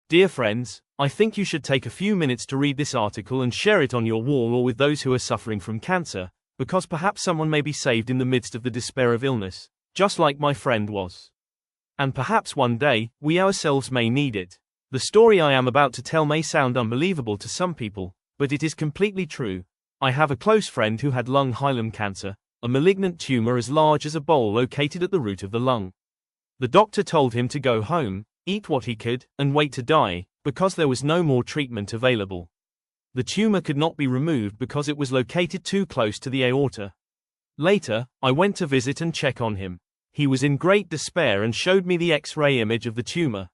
Dear friends, I think you should take a few minutes to read this article and share it on your wall or with those who are suffering from cancer, because perhaps someone may be saved in the midst of the despair of illness, just like my friend was. And perhaps one day, we ourselves may need it. The story I am about to tell may sound unbelievable to some people, but it is completely true. I have a close friend who had lung hilum cancer, a malignant tumor as large as a bowl located at the root of the lung. The doctor told him to go home, eat what he could, and wait to die, because there was no more treatment available. The tumor could not be removed because it was located too close to the aorta. Later, I went to visit and check on him. He was in great despair and showed me the X-ray image of the tumor.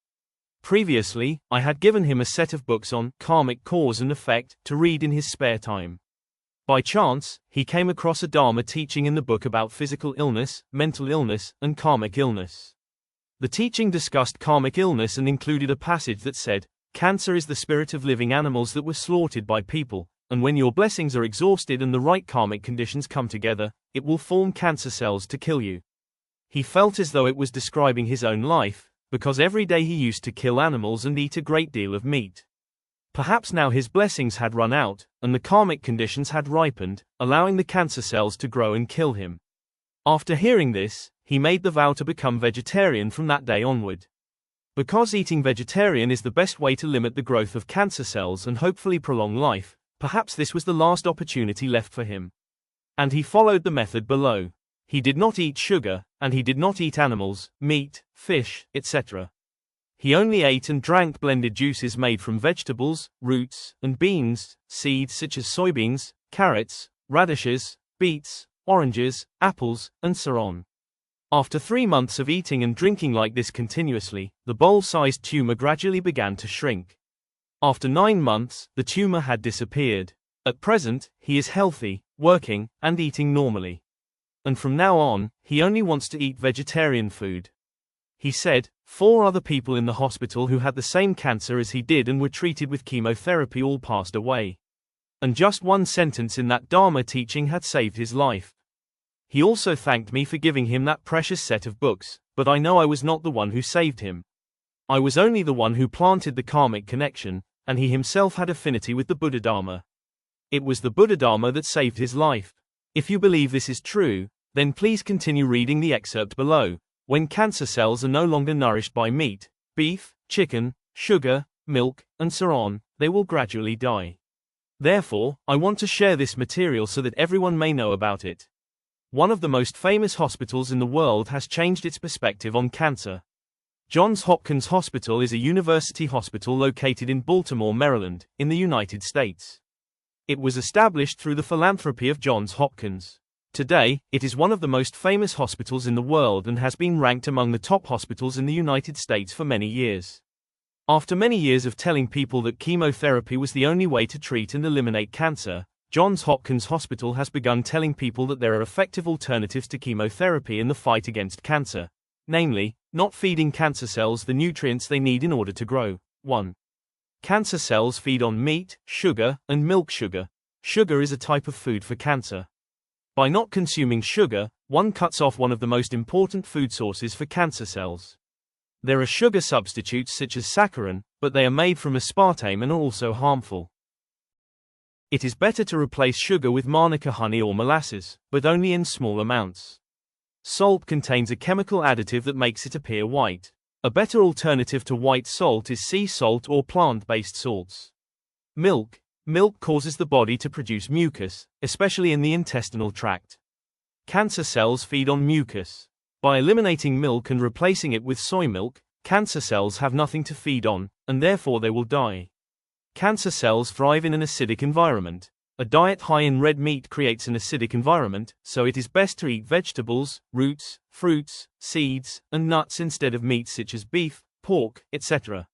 Previously, I had given him a set of books on karmic cause and effect to read in his spare time. By chance, he came across a Dharma teaching in the book about physical illness, mental illness, and karmic illness. The teaching discussed karmic illness and included a passage that said, "Cancer is the spirit of living animals that were slaughtered by people, and when your blessings are exhausted and the right karmic conditions come together, it will form cancer cells to kill you." He felt as though it was describing his own life, because every day he used to kill animals and eat a great deal of meat. Perhaps now his blessings had run out, and the karmic conditions had ripened, allowing the cancer cells to grow and kill him. After hearing this, he made the vow to become vegetarian from that day onward. Because eating vegetarian is the best way to limit the growth of cancer cells and hopefully prolong life, perhaps this was the last opportunity left for him. And he followed the method below. He did not eat sugar, and he did not eat animals, meat, fish, etc. He only ate and drank blended juices made from vegetables, roots, and beans, seeds such as soybeans, carrots, radishes, beets, oranges, apples, and so on. After 3 months of eating and drinking like this continuously, the bowl-sized tumor gradually began to shrink. After 9 months, the tumor had disappeared. At present, he is healthy, working, and eating normally. And from now on, he only wants to eat vegetarian food. He said, 4 other people in the hospital who had the same cancer as he did and were treated with chemotherapy all passed away. And just one sentence in that Dharma teaching had saved his life. He also thanked me for giving him that precious set of books, but I know I was not the one who saved him. I was only the one who planted the karmic connection, and he himself had affinity with the Buddha Dharma. It was the Buddha Dharma that saved his life. If you believe this is true, then please continue reading the excerpt below. When cancer cells are no longer nourished by meat, beef, chicken, sugar, milk, and so on, they will gradually die. Therefore, I want to share this material so that everyone may know about it. One of the most famous hospitals in the world has changed its perspective on cancer. Johns Hopkins Hospital is a university hospital located in Baltimore, Maryland, in the United States. It was established through the philanthropy of Johns Hopkins. Today, it is one of the most famous hospitals in the world and has been ranked among the top hospitals in the United States for many years. After many years of telling people that chemotherapy was the only way to treat and eliminate cancer, Johns Hopkins Hospital has begun telling people that there are effective alternatives to chemotherapy in the fight against cancer, namely, not feeding cancer cells the nutrients they need in order to grow. 1. Cancer cells feed on meat, sugar, and milk sugar. Sugar is a type of food for cancer. By not consuming sugar, one cuts off one of the most important food sources for cancer cells. There are sugar substitutes such as saccharin, but they are made from aspartame and are also harmful. It is better to replace sugar with manuka honey or molasses, but only in small amounts. Salt contains a chemical additive that makes it appear white. A better alternative to white salt is sea salt or plant-based salts. Milk. Milk causes the body to produce mucus, especially in the intestinal tract. Cancer cells feed on mucus. By eliminating milk and replacing it with soy milk, cancer cells have nothing to feed on, and therefore they will die. Cancer cells thrive in an acidic environment. A diet high in red meat creates an acidic environment, so it is best to eat vegetables, roots, fruits, seeds, and nuts instead of meat such as beef, pork, etc.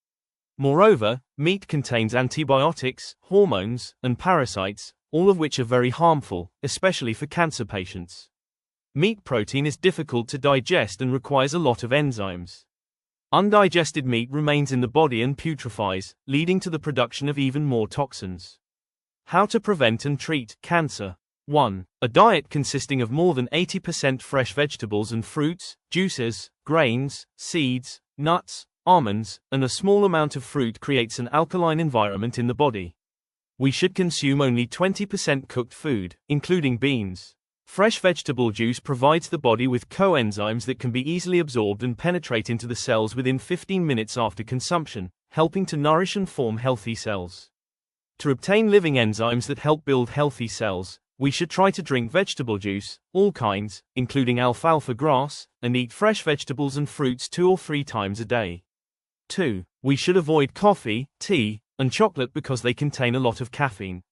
Moreover, meat contains antibiotics, hormones, and parasites, all of which are very harmful, especially for cancer patients. Meat protein is difficult to digest and requires a lot of enzymes. Undigested meat remains in the body and putrefies, leading to the production of even more toxins. How to prevent and treat cancer. 1. A diet consisting of more than 80% fresh vegetables and fruits, juices, grains, seeds, nuts, almonds, and a small amount of fruit creates an alkaline environment in the body. We should consume only 20% cooked food, including beans. Fresh vegetable juice provides the body with coenzymes that can be easily absorbed and penetrate into the cells within 15 minutes after consumption, helping to nourish and form healthy cells. To obtain living enzymes that help build healthy cells, we should try to drink vegetable juice, all kinds, including alfalfa grass, and eat fresh vegetables and fruits 2 or 3 times a day. 2. We should avoid coffee, tea, and chocolate because they contain a lot of caffeine.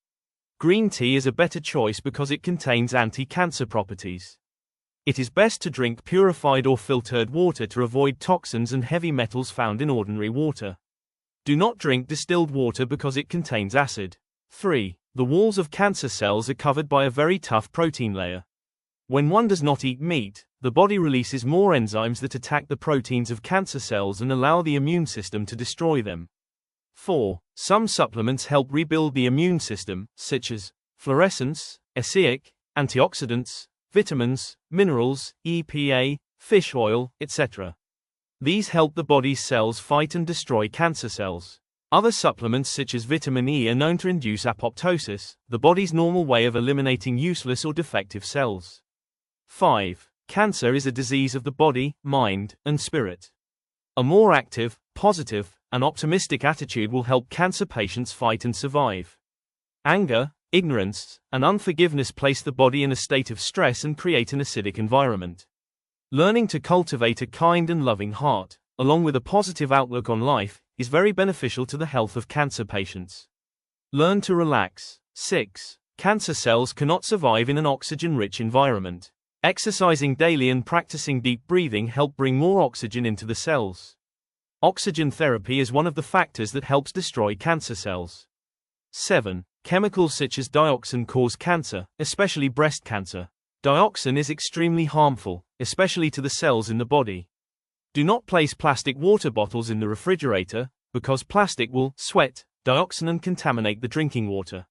Green tea is a better choice because it contains anti-cancer properties. It is best to drink purified or filtered water to avoid toxins and heavy metals found in ordinary water. Do not drink distilled water because it contains acid. 3. The walls of cancer cells are covered by a very tough protein layer. When one does not eat meat, the body releases more enzymes that attack the proteins of cancer cells and allow the immune system to destroy them. 4. Some supplements help rebuild the immune system, such as fluorescence, ESEIC, antioxidants, vitamins, minerals, EPA, fish oil, etc. These help the body's cells fight and destroy cancer cells. Other supplements such as vitamin E are known to induce apoptosis, the body's normal way of eliminating useless or defective cells. 5. Cancer is a disease of the body, mind, and spirit. A more active, positive, and optimistic attitude will help cancer patients fight and survive. Anger, ignorance, and unforgiveness place the body in a state of stress and create an acidic environment. Learning to cultivate a kind and loving heart, along with a positive outlook on life, is very beneficial to the health of cancer patients. Learn to relax. 6. Cancer cells cannot survive in an oxygen-rich environment. Exercising daily and practicing deep breathing help bring more oxygen into the cells. Oxygen therapy is one of the factors that helps destroy cancer cells. 7. Chemicals such as dioxin cause cancer, especially breast cancer. Dioxin is extremely harmful, especially to the cells in the body. Do not place plastic water bottles in the refrigerator, because plastic will sweat dioxin and contaminate the drinking water.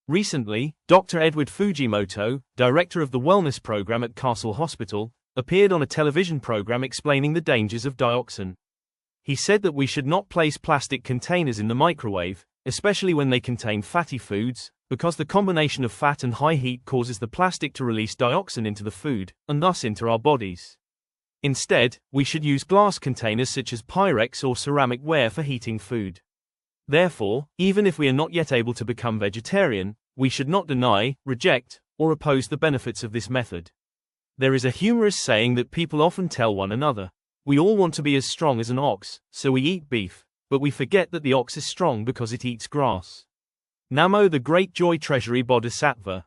Recently, Dr. Edward Fujimoto, director of the wellness program at Castle Hospital, appeared on a television program explaining the dangers of dioxin. He said that we should not place plastic containers in the microwave, especially when they contain fatty foods, because the combination of fat and high heat causes the plastic to release dioxin into the food, and thus into our bodies. Instead, we should use glass containers such as Pyrex or ceramic ware for heating food. Therefore, even if we are not yet able to become vegetarian, we should not deny, reject, or oppose the benefits of this method. There is a humorous saying that people often tell one another, "We all want to be as strong as an ox, so we eat beef, but we forget that the ox is strong because it eats grass." Namo the Great Joy Treasury Bodhisattva,